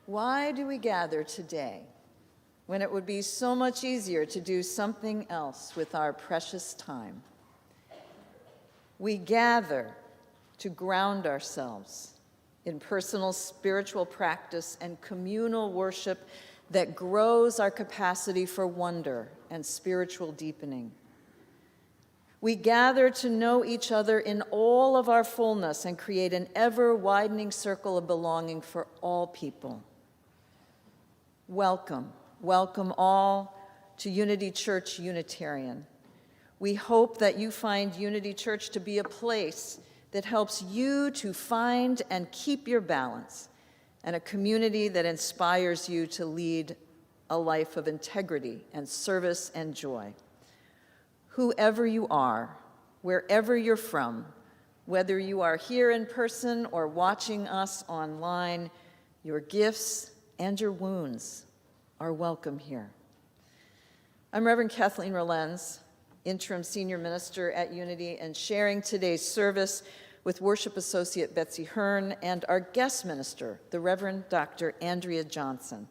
Why do we gather today when it would be so much easier to do something else with our precious time? We gather to ground ourselves in personal spiritual practice and communal worship that grows our capacity for wonder and spiritual deepening. We gather to know each other in all of our fullness and create an ever-widening circle of belonging for all people. Welcome, welcome all to Unity Church Unitarian. We hope that you find Unity Church to be a place that helps you to find and keep your balance, and a community that inspires you to lead a life of integrity and service and joy. Whoever you are, wherever you're from, whether you are here in person or watching us online, your gifts and your wounds are welcome here. I'm Reverend Kathleen Rollens, Interim Senior Minister at Unity, and sharing today's service with Worship Associate Betsy Hearn and our guest minister, the Reverend Dr. Andrea Johnson.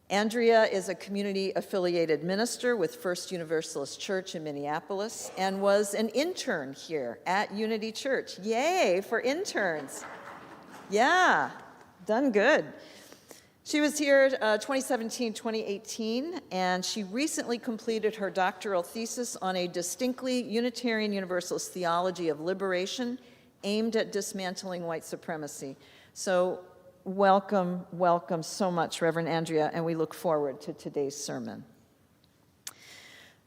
Andrea is a community-affiliated minister with First Universalist Church in Minneapolis and was an intern here at Unity Church. Yay for interns. Yeah, done good. She was here 2017-2018, and she recently completed her doctoral thesis on a distinctly Unitarian Universalist theology of liberation aimed at dismantling white supremacy. So welcome, welcome so much, Reverend Andrea, and we look forward to today's sermon.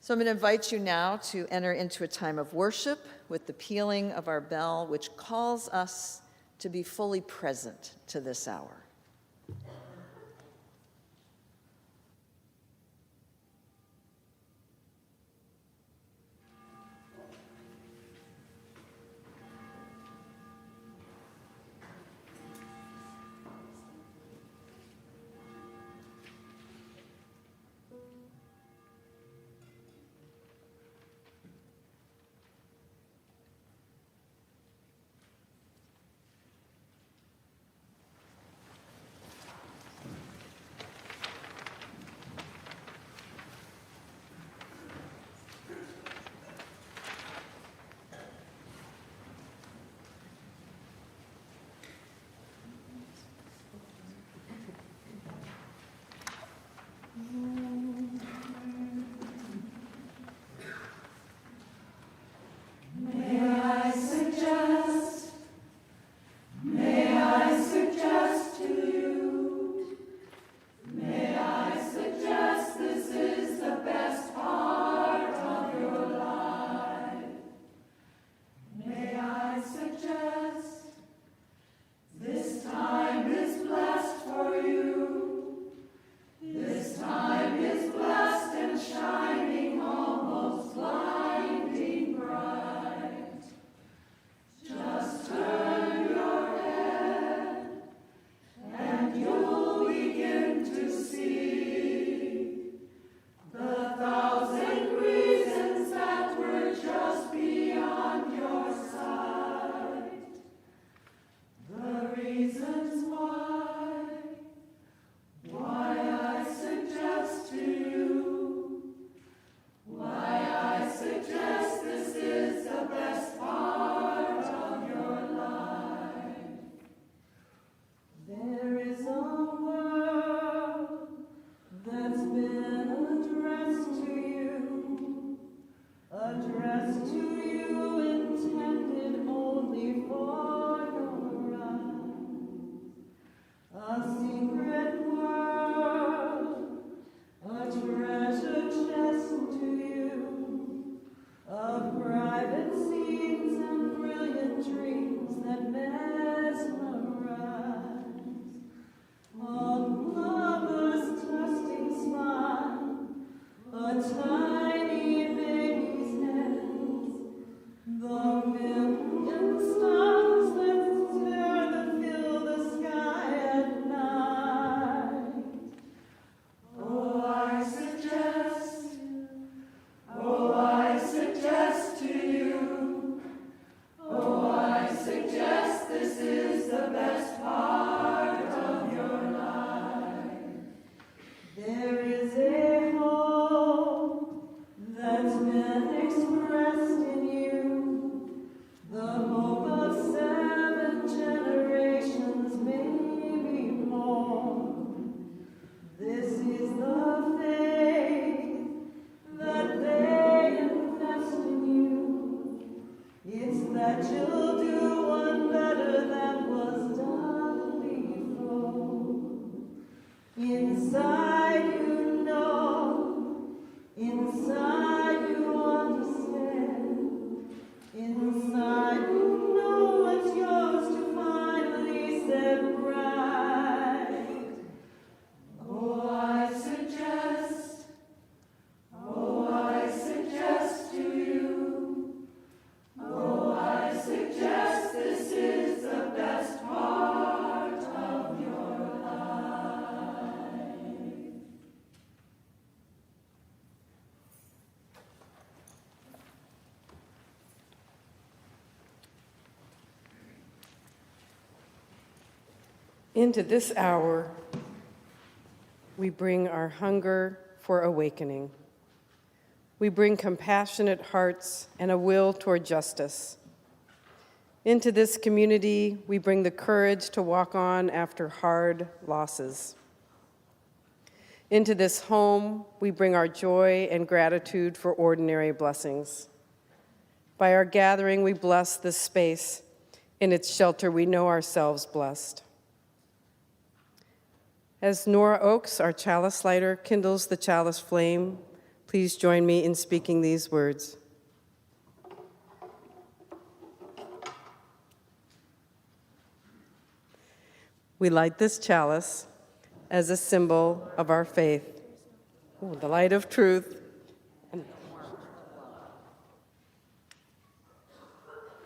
So I'm going to invite you now to enter into a time of worship with the pealing of our bell, which calls us to be fully present to this hour. Inside you know, inside you understand, inside you know it's yours to finally set right. Oh, I suggest to you, oh, I suggest this is the best part of your life. Into this hour, we bring our hunger for awakening. We bring compassionate hearts and a will toward justice. Into this community, we bring the courage to walk on after hard losses. Into this home, we bring our joy and gratitude for ordinary blessings. By our gathering, we bless this space. In its shelter, we know ourselves blessed. As Nora Oakes, our chalice lighter, kindles the chalice flame, please join me in speaking these words. We light this chalice as a symbol of our faith. Ooh, the light of truth.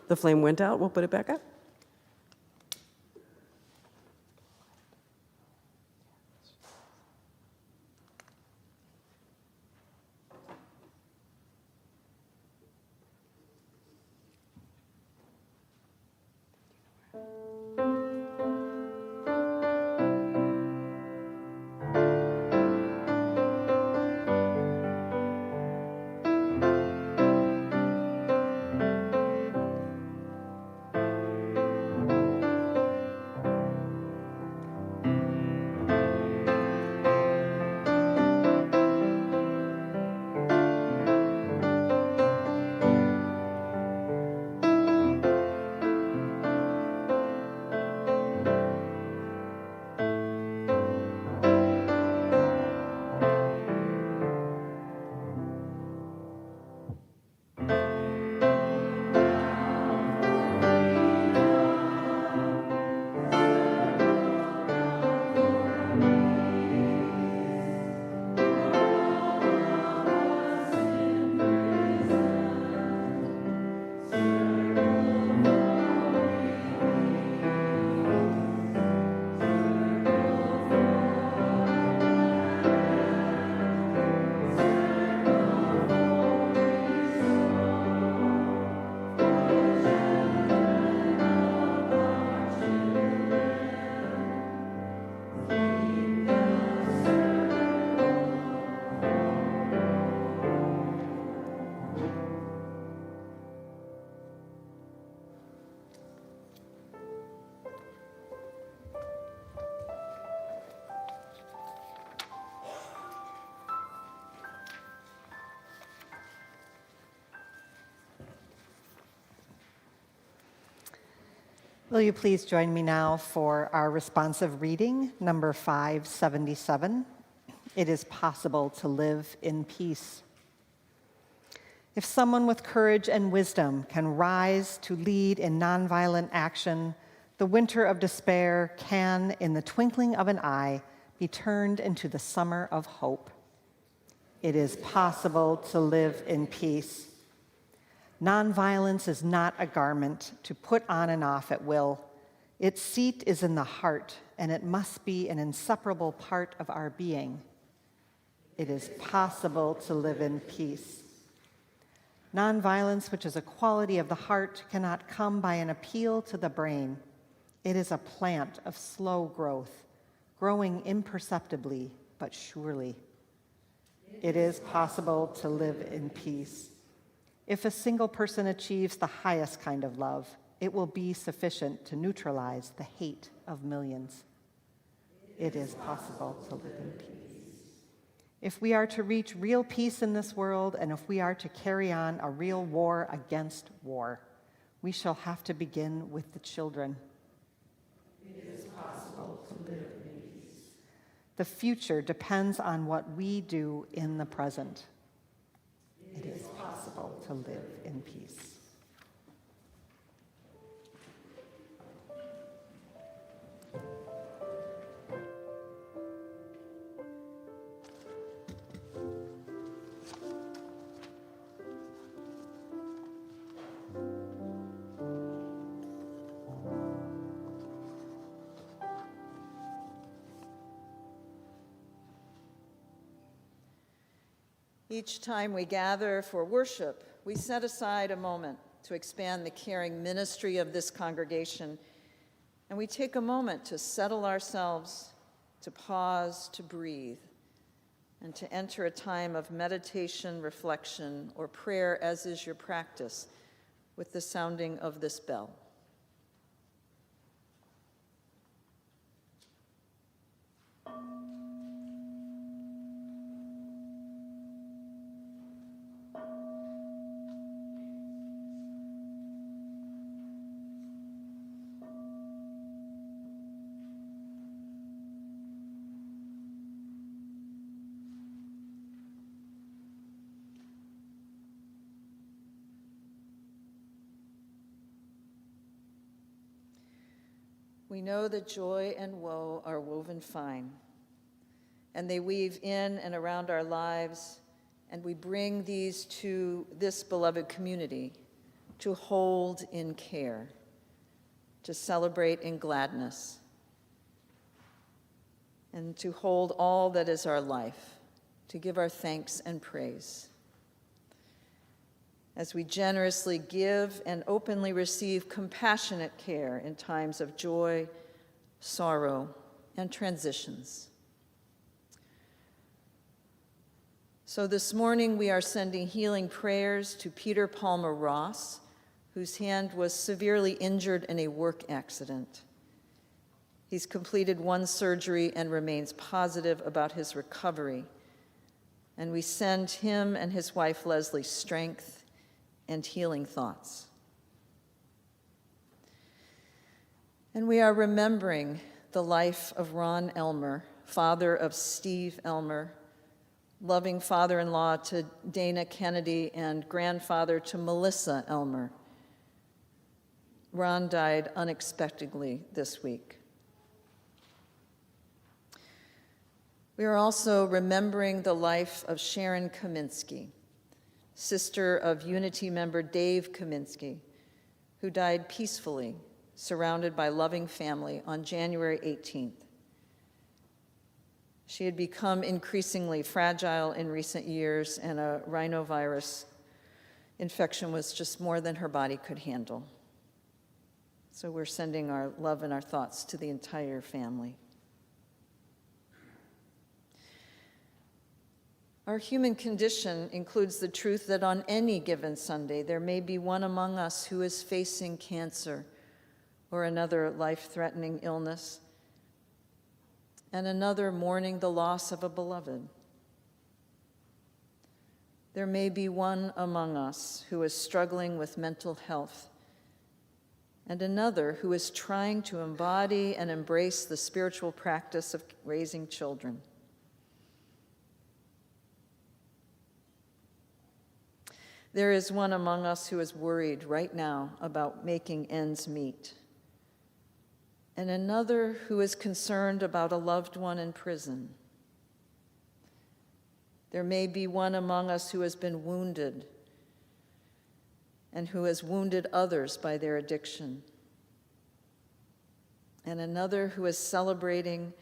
The flame went out, we'll put it back up. Will you please join me now for our responsive reading, number 577? It is possible to live in peace. If someone with courage and wisdom can rise to lead in nonviolent action, the winter of despair can, in the twinkling of an eye, be turned into the summer of hope. It is possible to live in peace. Nonviolence is not a garment to put on and off at will. Its seat is in the heart, and it must be an inseparable part of our being. It is possible to live in peace. Nonviolence, which is a quality of the heart, cannot come by an appeal to the brain. It is a plant of slow growth, growing imperceptibly but surely. It is possible to live in peace. If a single person achieves the highest kind of love, it will be sufficient to neutralize the hate of millions. It is possible to live in peace. If we are to reach real peace in this world, and if we are to carry on a real war against war, we shall have to begin with the children. It is possible to live in peace. The future depends on what we do in the present. It is possible to live in peace. Each time we gather for worship, we set aside a moment to expand the caring ministry of this congregation, and we take a moment to settle ourselves, to pause, to breathe, and to enter a time of meditation, reflection, or prayer, as is your practice, with the sounding of this bell. We know that joy and woe are woven fine, and they weave in and around our lives, and we bring these to this beloved community to hold in care, to celebrate in gladness, and to hold all that is our life, to give our thanks and praise. As we generously give and openly receive compassionate care in times of joy, sorrow, and transitions. So this morning we are sending healing prayers to Peter Palmer Ross, whose hand was severely injured in a work accident. He's completed one surgery and remains positive about his recovery. And we send him and his wife Leslie strength and healing thoughts. And we are remembering the life of Ron Elmer, father of Steve Elmer, loving father-in-law to Dana Kennedy and grandfather to Melissa Elmer. Ron died unexpectedly this week. We are also remembering the life of Sharon Kaminsky, sister of Unity member Dave Kaminsky, who died peacefully, surrounded by loving family on January 18th. She had become increasingly fragile in recent years, and a rhinovirus infection was just more than her body could handle. So we're sending our love and our thoughts to the entire family. Our human condition includes the truth that on any given Sunday, there may be one among us who is facing cancer or another life-threatening illness, and another mourning the loss of a beloved. There may be one among us who is struggling with mental health, and another who is trying to embody and embrace the spiritual practice of raising children. There is one among us who is worried right now about making ends meet, and another who is concerned about a loved one in prison. There may be one among us who has been wounded and who has wounded others by their addiction, and another who is celebrating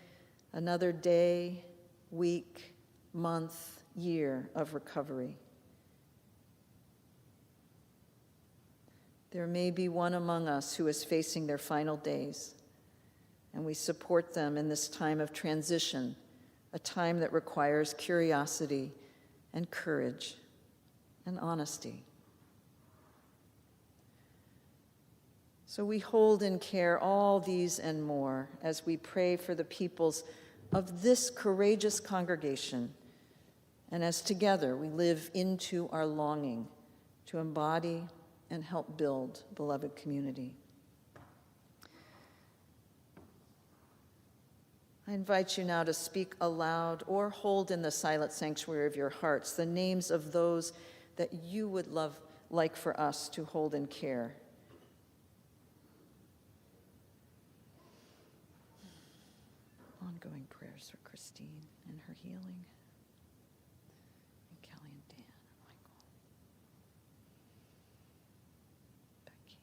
another day, week, month, year of recovery. There may be one among us who is facing their final days, and we support them in this time of transition, a time that requires curiosity and courage and honesty. So we hold in care all these and more as we pray for the peoples of this courageous congregation, and as together we live into our longing to embody and help build beloved community. I invite you now to speak aloud or hold in the silent sanctuary of your hearts the names of those that you would like for us to hold in care. Ongoing prayers for Christine and her healing. And Kelly and Dan and Michael. Becky.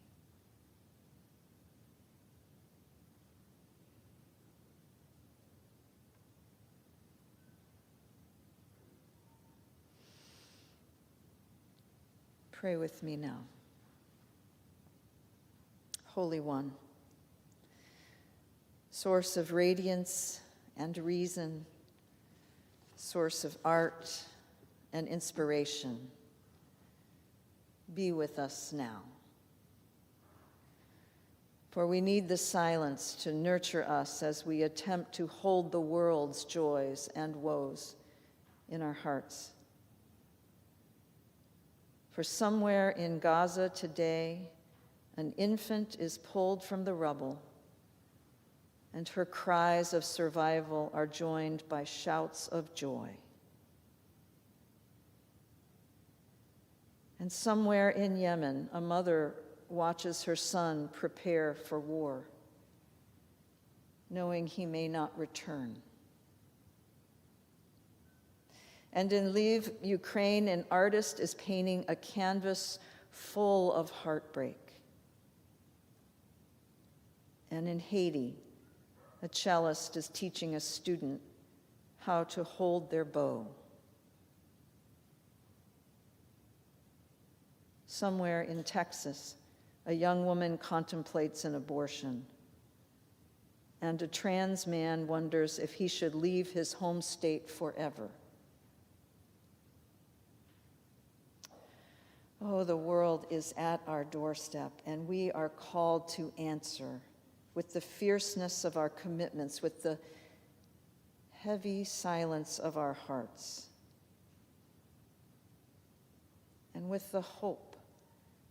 Pray with me now. Holy One, source of radiance and reason, source of art and inspiration, be with us now. For we need the silence to nurture us as we attempt to hold the world's joys and woes in our hearts. For somewhere in Gaza today, an infant is pulled from the rubble, and her cries of survival are joined by shouts of joy. And somewhere in Yemen, a mother watches her son prepare for war, knowing he may not return. And in Lviv, Ukraine, an artist is painting a canvas full of heartbreak. And in Haiti, a cellist is teaching a student how to hold their bow. Somewhere in Texas, a young woman contemplates an abortion, and a trans man wonders if he should leave his home state forever. Oh, the world is at our doorstep, and we are called to answer with the fierceness of our commitments, with the heavy silence of our hearts, and with the hope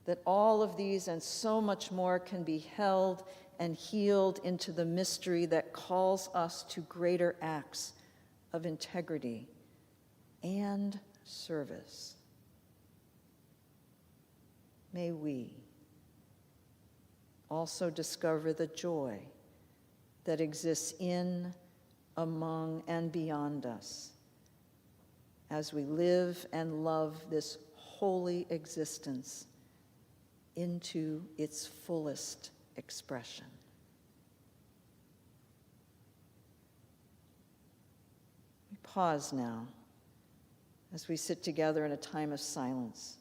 that all of these and so much more can be held and healed into the mystery that calls us to greater acts of integrity and service. May we also discover the joy that exists in, among, and beyond us as we live and love this holy existence into its fullest expression. We pause now as we sit together in a time of silence,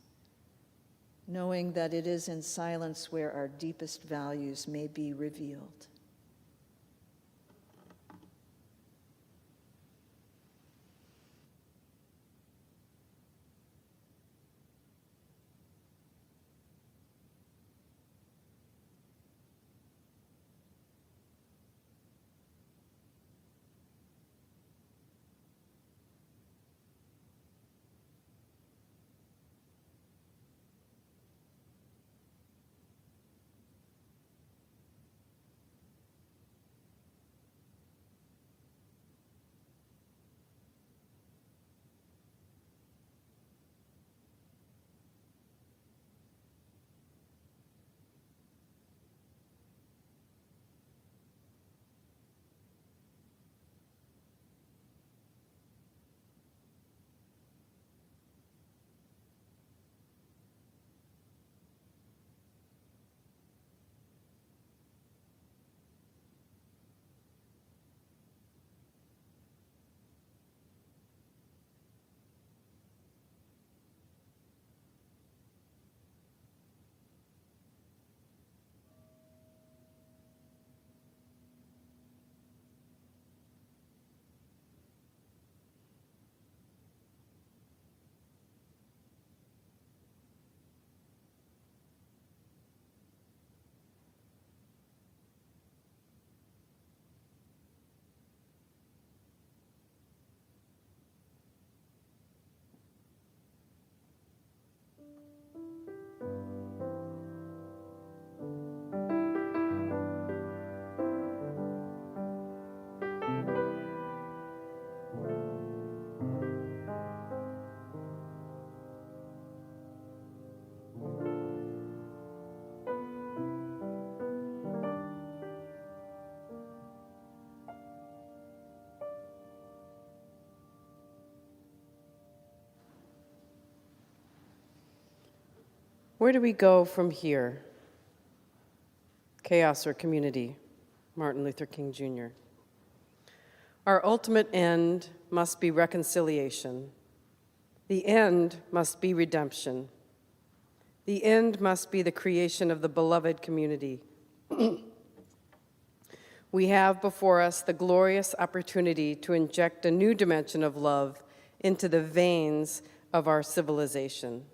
knowing that it is in silence where our deepest values may be revealed. Where do we go from here? Chaos or community? Martin Luther King Jr. Our ultimate end must be reconciliation. The end must be redemption. The end must be the creation of the beloved community. We have before us the glorious opportunity to inject a new dimension of love into the veins of our civilization.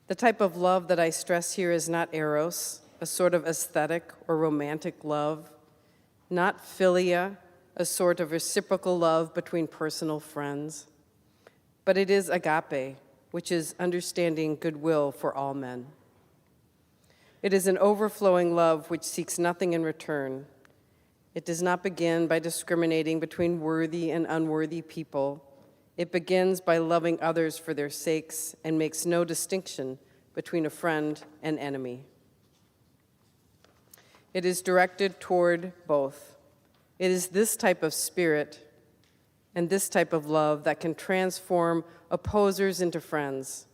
The type of love that I stress here is not eros, a sort of aesthetic or romantic love, not philia, a sort of reciprocal love between personal friends, but it is agape, which is understanding goodwill for all men. It is an overflowing love which seeks nothing in return. It does not begin by discriminating between worthy and unworthy people. It begins by loving others for their sakes and makes no distinction between a friend and enemy. It is directed toward both. It is this type of spirit and this type of love that can transform opposers into friends.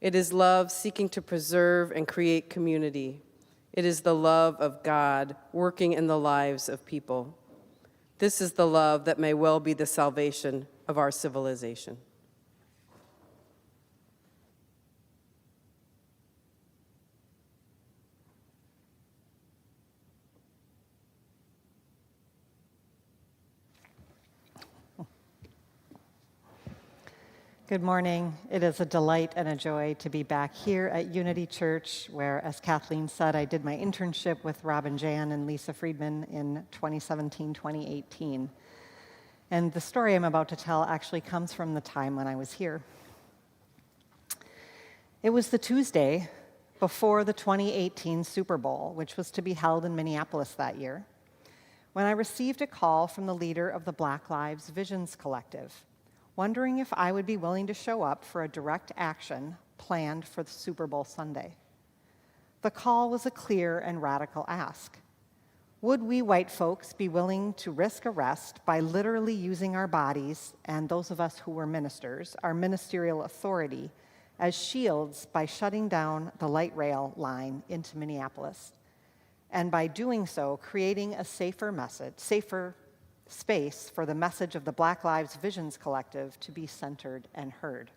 It is love seeking to preserve and create community. It is the love of God working in the lives of people. This is the love that may well be the salvation of our civilization. Good morning. It is a delight and a joy to be back here at Unity Church, where, as Kathleen said, I did my internship with Robin Jan and Lisa Friedman in 2017-2018. And the story I'm about to tell actually comes from the time when I was here. It was the Tuesday before the 2018 Super Bowl, which was to be held in Minneapolis that year, when I received a call from the leader of the Black Lives Visions Collective, wondering if I would be willing to show up for a direct action planned for the Super Bowl Sunday. The call was a clear and radical ask. Would we white folks be willing to risk arrest by literally using our bodies, and those of us who were ministers, our ministerial authority, as shields by shutting down the light rail line into Minneapolis, and by doing so, creating a safer space for the message of the Black Lives Visions Collective to be centered and heard?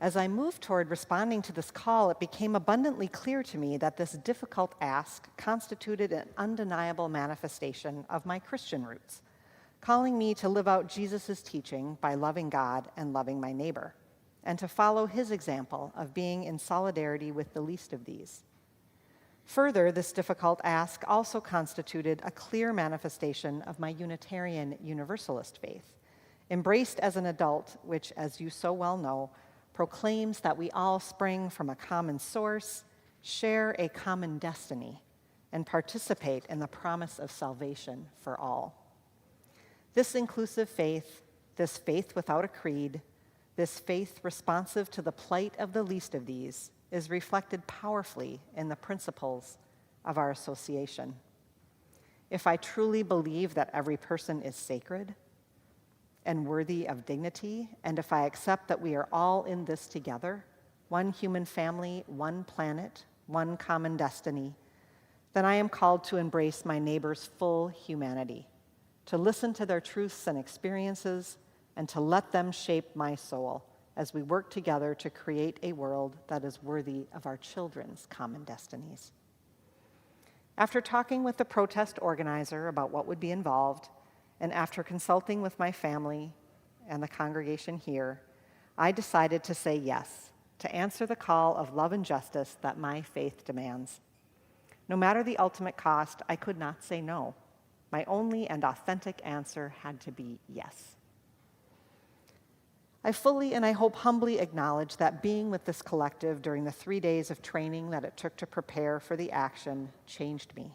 As I moved toward responding to this call, it became abundantly clear to me that this difficult ask constituted an undeniable manifestation of my Christian roots, calling me to live out Jesus' teaching by loving God and loving my neighbor, and to follow his example of being in solidarity with the least of these. Further, this difficult ask also constituted a clear manifestation of my Unitarian Universalist faith, embraced as an adult, which, as you so well know, proclaims that we all spring from a common source, share a common destiny, and participate in the promise of salvation for all. This inclusive faith, this faith without a creed, this faith responsive to the plight of the least of these, is reflected powerfully in the principles of our association. If I truly believe that every person is sacred and worthy of dignity, and if I accept that we are all in this together, one human family, one planet, one common destiny, then I am called to embrace my neighbor's full humanity, to listen to their truths and experiences, and to let them shape my soul as we work together to create a world that is worthy of our children's common destinies. After talking with the protest organizer about what would be involved, and after consulting with my family and the congregation here, I decided to say yes, to answer the call of love and justice that my faith demands. No matter the ultimate cost, I could not say no. My only and authentic answer had to be yes. I fully and I hope humbly acknowledge that being with this collective during the 3 days of training that it took to prepare for the action changed me.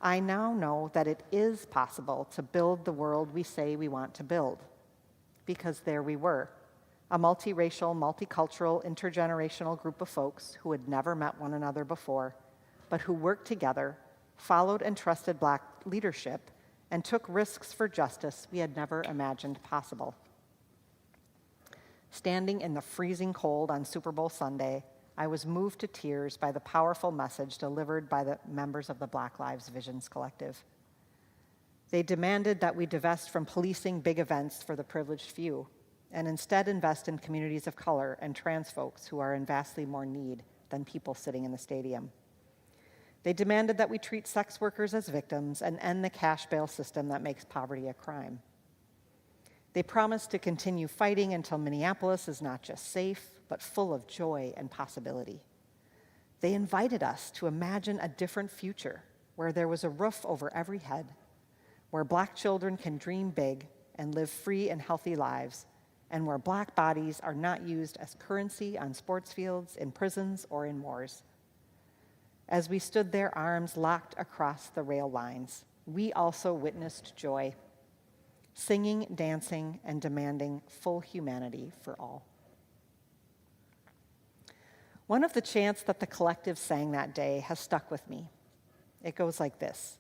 I now know that it is possible to build the world we say we want to build, because there we were, a multiracial, multicultural, intergenerational group of folks who had never met one another before, but who worked together, followed and trusted Black leadership, and took risks for justice we had never imagined possible. Standing in the freezing cold on Super Bowl Sunday, I was moved to tears by the powerful message delivered by the members of the Black Lives Visions Collective. They demanded that we divest from policing big events for the privileged few and instead invest in communities of color and trans folks who are in vastly more need than people sitting in the stadium. They demanded that we treat sex workers as victims and end the cash bail system that makes poverty a crime. They promised to continue fighting until Minneapolis is not just safe, but full of joy and possibility. They invited us to imagine a different future where there was a roof over every head, where Black children can dream big and live free and healthy lives, and where Black bodies are not used as currency on sports fields, in prisons, or in wars. As we stood there, arms locked across the rail lines, we also witnessed joy, singing, dancing, and demanding full humanity for all. One of the chants that the collective sang that day has stuck with me. It goes like this: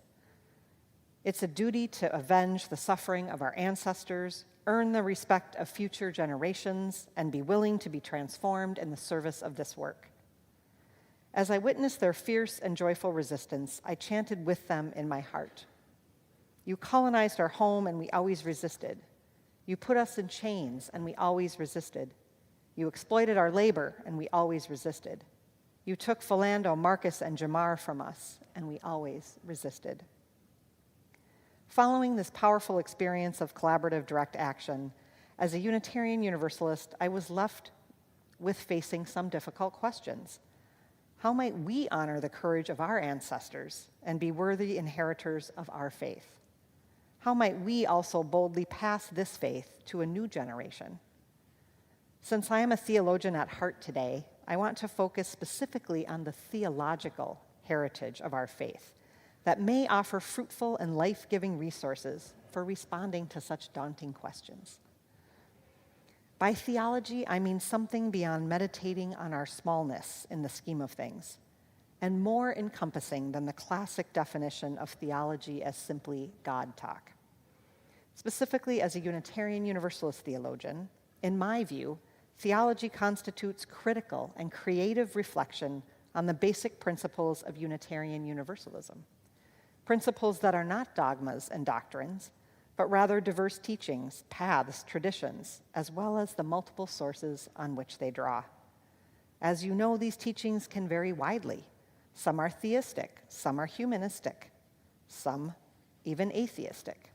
"It's a duty to avenge the suffering of our ancestors, earn the respect of future generations, and be willing to be transformed in the service of this work." As I witnessed their fierce and joyful resistance, I chanted with them in my heart. You colonized our home and we always resisted. You put us in chains and we always resisted. You exploited our labor and we always resisted. You took Philando, Marcus, and Jamar from us and we always resisted. Following this powerful experience of collaborative direct action, as a Unitarian Universalist, I was left with facing some difficult questions. How might we honor the courage of our ancestors and be worthy inheritors of our faith? How might we also boldly pass this faith to a new generation? Since I am a theologian at heart today, I want to focus specifically on the theological heritage of our faith that may offer fruitful and life-giving resources for responding to such daunting questions. By theology, I mean something beyond meditating on our smallness in the scheme of things, and more encompassing than the classic definition of theology as simply God talk. Specifically, as a Unitarian Universalist theologian, in my view, theology constitutes critical and creative reflection on the basic principles of Unitarian Universalism. Principles that are not dogmas and doctrines, but rather diverse teachings, paths, traditions, as well as the multiple sources on which they draw. As you know, these teachings can vary widely. Some are theistic, some are humanistic, some even atheistic.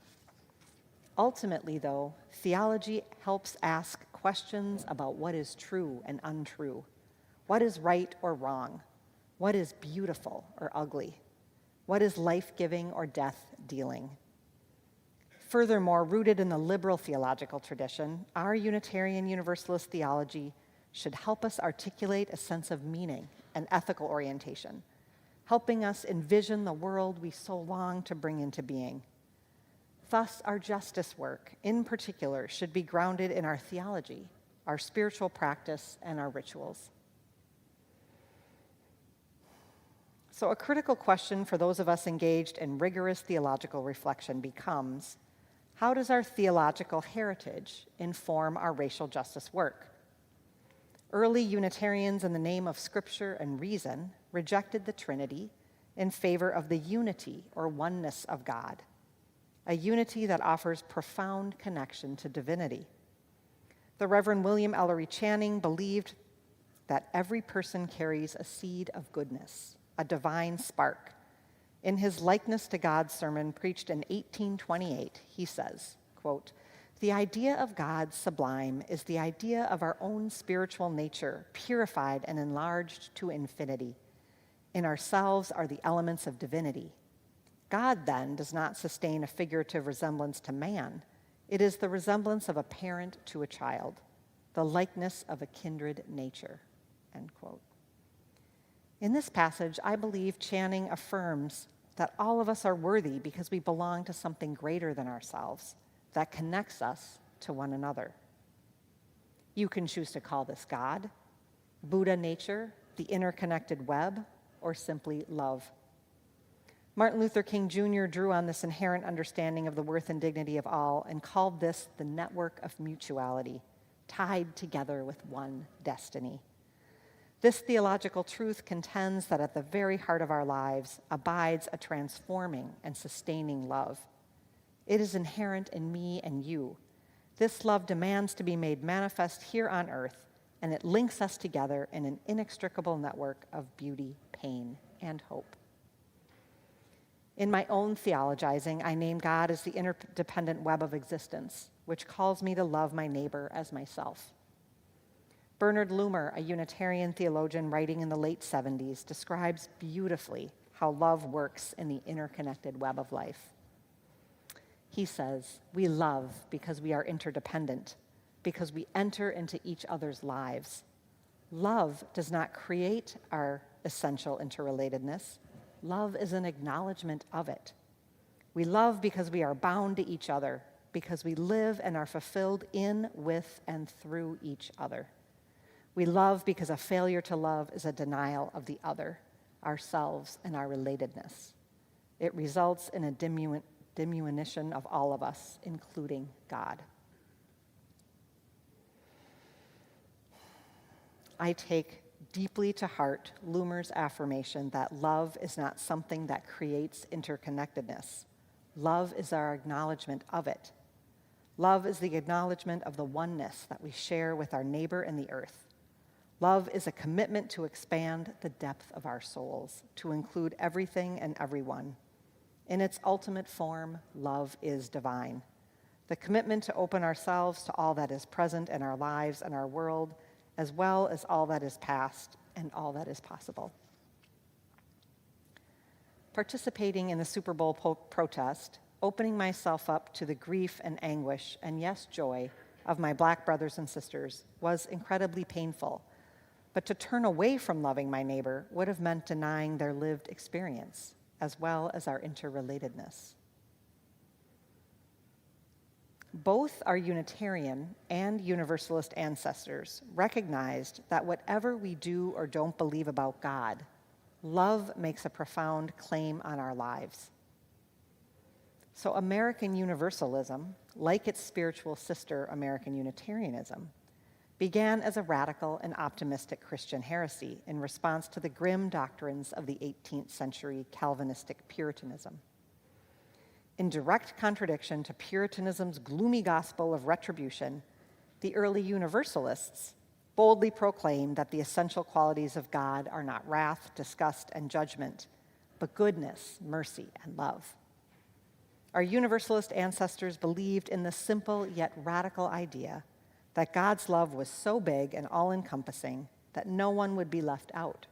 Ultimately, though, theology helps ask questions about what is true and untrue, what is right or wrong, what is beautiful or ugly, what is life-giving or death-dealing. Furthermore, rooted in the liberal theological tradition, our Unitarian Universalist theology should help us articulate a sense of meaning and ethical orientation, helping us envision the world we so long to bring into being. Thus, our justice work, in particular, should be grounded in our theology, our spiritual practice, and our rituals. So a critical question for those of us engaged in rigorous theological reflection becomes, how does our theological heritage inform our racial justice work? Early Unitarians, in the name of Scripture and reason, rejected the Trinity in favor of the unity or oneness of God, a unity that offers profound connection to divinity. The Reverend William Ellery Channing believed that every person carries a seed of goodness, a divine spark. In his Likeness to God sermon preached in 1828, he says, quote, "The idea of God sublime is the idea of our own spiritual nature, purified and enlarged to infinity. In ourselves are the elements of divinity. God, then, does not sustain a figurative resemblance to man. It is the resemblance of a parent to a child, the likeness of a kindred nature," end quote. In this passage, I believe Channing affirms that all of us are worthy because we belong to something greater than ourselves that connects us to one another. You can choose to call this God, Buddha nature, the interconnected web, or simply love. Martin Luther King Jr. drew on this inherent understanding of the worth and dignity of all and called this the network of mutuality, tied together with one destiny. This theological truth contends that at the very heart of our lives abides a transforming and sustaining love. It is inherent in me and you. This love demands to be made manifest here on earth, and it links us together in an inextricable network of beauty, pain, and hope. In my own theologizing, I name God as the interdependent web of existence, which calls me to love my neighbor as myself. Bernard Loomer, a Unitarian theologian writing in the late 70s, describes beautifully how love works in the interconnected web of life. He says, we love because we are interdependent, because we enter into each other's lives. Love does not create our essential interrelatedness. Love is an acknowledgement of it. We love because we are bound to each other, because we live and are fulfilled in, with, and through each other. We love because a failure to love is a denial of the other, ourselves, and our relatedness. It results in a diminution of all of us, including God. I take deeply to heart Loomer's affirmation that love is not something that creates interconnectedness. Love is our acknowledgement of it. Love is the acknowledgement of the oneness that we share with our neighbor and the earth. Love is a commitment to expand the depth of our souls, to include everything and everyone. In its ultimate form, love is divine. The commitment to open ourselves to all that is present in our lives and our world, as well as all that is past and all that is possible. Participating in the Super Bowl protest, opening myself up to the grief and anguish, and yes, joy, of my Black brothers and sisters was incredibly painful. But to turn away from loving my neighbor would have meant denying their lived experience, as well as our interrelatedness. Both our Unitarian and Universalist ancestors recognized that whatever we do or don't believe about God, love makes a profound claim on our lives. So American Universalism, like its spiritual sister American Unitarianism, began as a radical and optimistic Christian heresy in response to the grim doctrines of the 18th century Calvinistic Puritanism. In direct contradiction to Puritanism's gloomy gospel of retribution, the early Universalists boldly proclaimed that the essential qualities of God are not wrath, disgust, and judgment, but goodness, mercy, and love. Our Universalist ancestors believed in the simple yet radical idea that God's love was so big and all-encompassing that no one would be left out.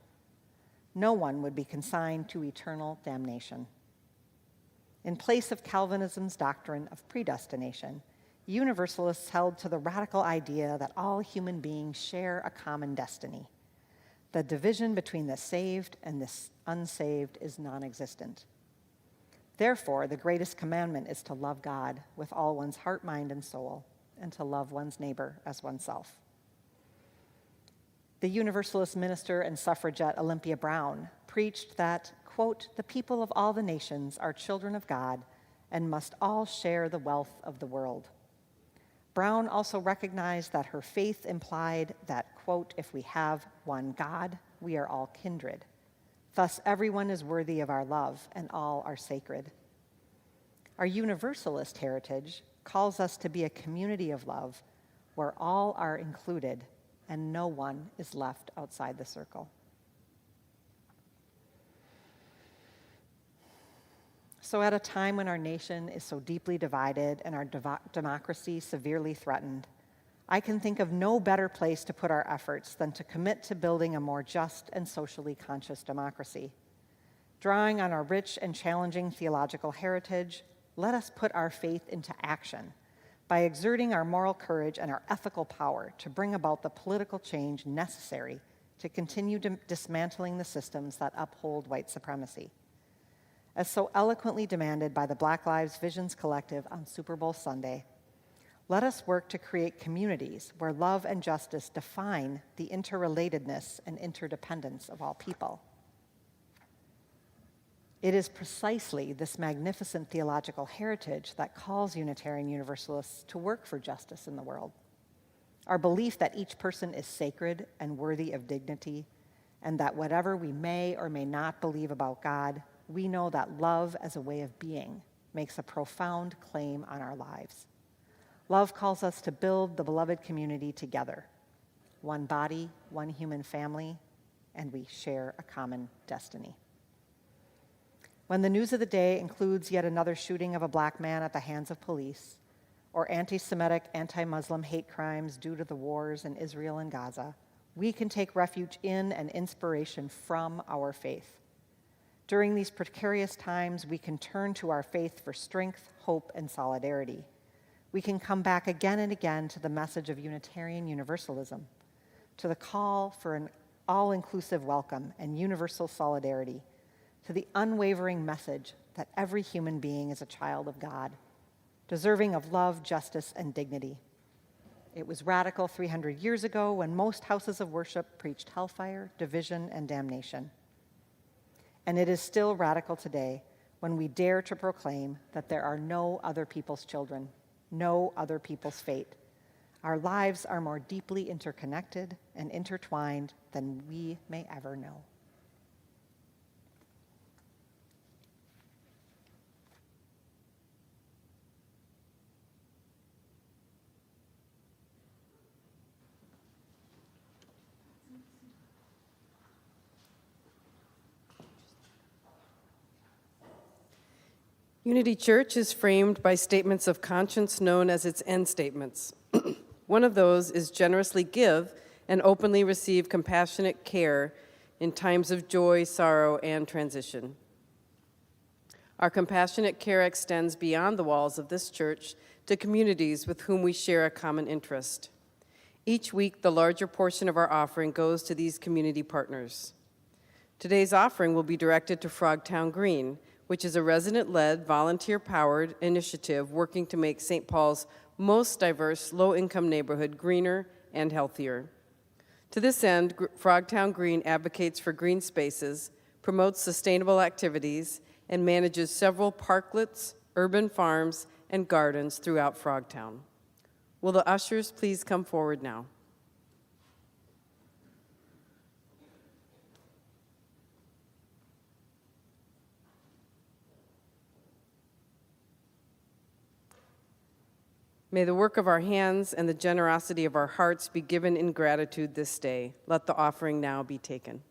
No one would be consigned to eternal damnation. In place of Calvinism's doctrine of predestination, Universalists held to the radical idea that all human beings share a common destiny. The division between the saved and the unsaved is non-existent. Therefore, the greatest commandment is to love God with all one's heart, mind, and soul, and to love one's neighbor as oneself. The Universalist minister and suffragette Olympia Brown preached that, quote, the people of all the nations are children of God and must all share the wealth of the world. Brown also recognized that her faith implied that, quote, if we have one God, we are all kindred. Thus, everyone is worthy of our love and all are sacred. Our Universalist heritage calls us to be a community of love where all are included and no one is left outside the circle. So at a time when our nation is so deeply divided and our democracy severely threatened, I can think of no better place to put our efforts than to commit to building a more just and socially conscious democracy. Drawing on our rich and challenging theological heritage, let us put our faith into action by exerting our moral courage and our ethical power to bring about the political change necessary to continue dismantling the systems that uphold white supremacy. As so eloquently demanded by the Black Lives Visions Collective on Super Bowl Sunday, let us work to create communities where love and justice define the interrelatedness and interdependence of all people. It is precisely this magnificent theological heritage that calls Unitarian Universalists to work for justice in the world. our belief that each person is sacred and worthy of dignity, and that whatever we may or may not believe about God, we know that love as a way of being makes a profound claim on our lives. Love calls us to build the beloved community together, one body, one human family, and we share a common destiny. When the news of the day includes yet another shooting of a black man at the hands of police, or anti-Semitic, anti-Muslim hate crimes due to the wars in Israel and Gaza, we can take refuge in and inspiration from our faith. During these precarious times, we can turn to our faith for strength, hope, and solidarity. We can come back again and again to the message of Unitarian Universalism, to the call for an all-inclusive welcome and universal solidarity, to the unwavering message that every human being is a child of God, deserving of love, justice, and dignity. It was radical 300 years ago when most houses of worship preached hellfire, division, and damnation. And it is still radical today when we dare to proclaim that there are no other people's children, no other people's fate. Our lives are more deeply interconnected and intertwined than we may ever know. Unity Church is framed by statements of conscience known as its end statements. One of those is generously give and openly receive compassionate care in times of joy, sorrow, and transition. Our compassionate care extends beyond the walls of this church to communities with whom we share a common interest. Each week, the larger portion of our offering goes to these community partners. Today's offering will be directed to Frogtown Green, which is a resident-led, volunteer-powered initiative working to make St. Paul's most diverse, low-income neighborhood greener and healthier. To this end, Frogtown Green advocates for green spaces, promotes sustainable activities, and manages several parklets, urban farms, and gardens throughout Frogtown. Will the ushers please come forward now? May the work of our hands and the generosity of our hearts be given in gratitude this day. Let the offering now be taken.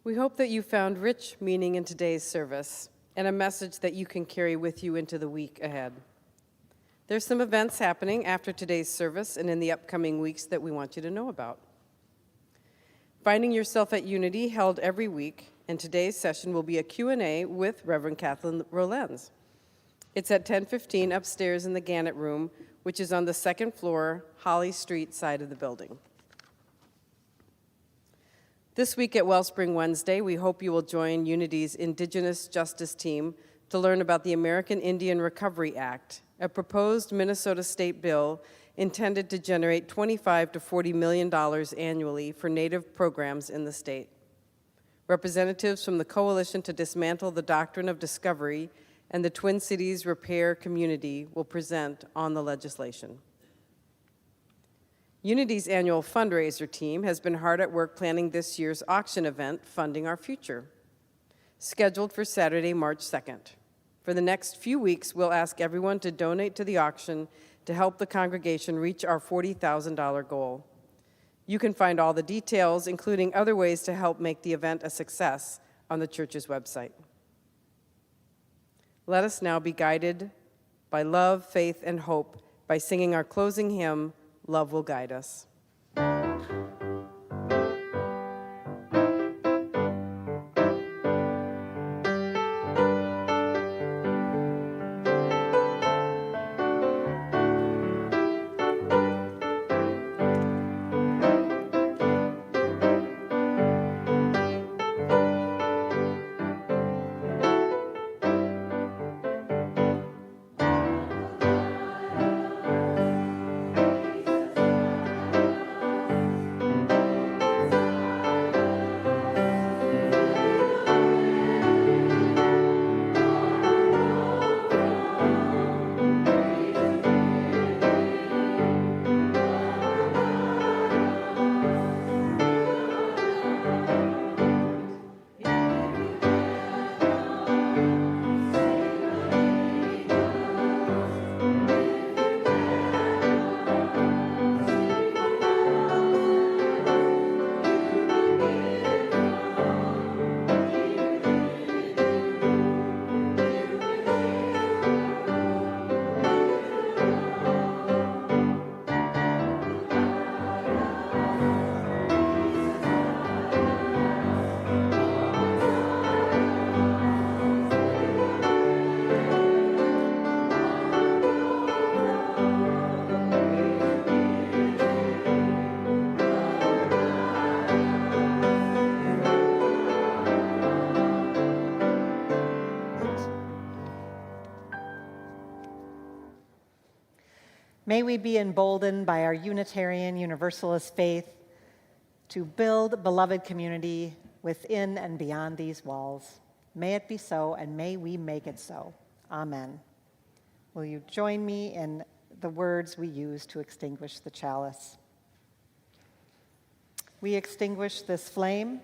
We hope that you found rich meaning in today's service and a message that you can carry with you into the week ahead. There's some events happening after today's service and in the upcoming weeks that we want you to know about. Finding Yourself at Unity held every week, and today's session will be a Q&A with Reverend Kathleen Rollens. It's at 10:15 upstairs in the Gannett Room, which is on the second floor, Holly Street side of the building. This week at Wellspring Wednesday, we hope you will join Unity's Indigenous Justice Team to learn about the American Indian Recovery Act, a proposed Minnesota state bill intended to generate $25 to $40 million annually for Native programs in the state. Representatives from the Coalition to Dismantle the Doctrine of Discovery and the Twin Cities Repair Community will present on the legislation. Unity's annual fundraiser team has been hard at work planning this year's auction event, Funding Our Future, scheduled for Saturday, March 2nd. For the next few weeks, we'll ask everyone to donate to the auction to help the congregation reach our $40,000 goal. You can find all the details, including other ways to help make the event a success, on the church's website. Let us now be guided by love, faith, and hope by singing our closing hymn, Love Will Guide Us. May we be emboldened by our Unitarian Universalist faith to build beloved community within and beyond these walls. May it be so, and may we make it so. Amen. Will you join me in the words we use to extinguish the chalice? We extinguish this flame,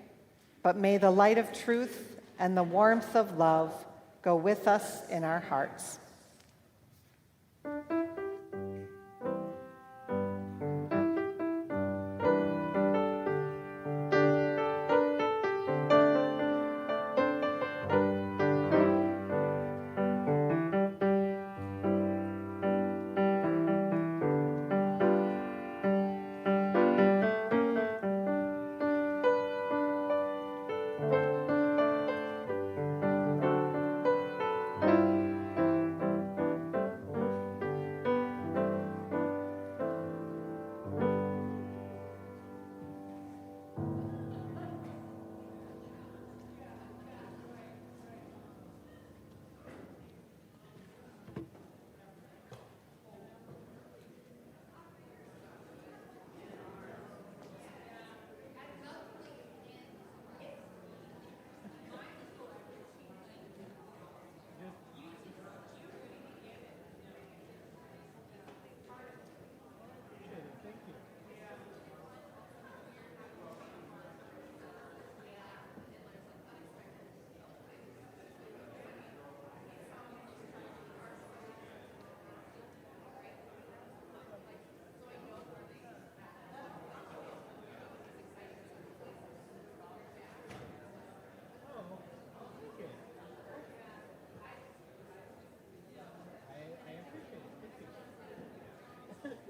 but may the light of truth and the warmth of love go with us in our hearts.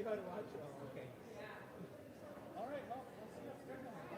You ought to watch it. Oh, okay. All right, well, I'll see you upstairs.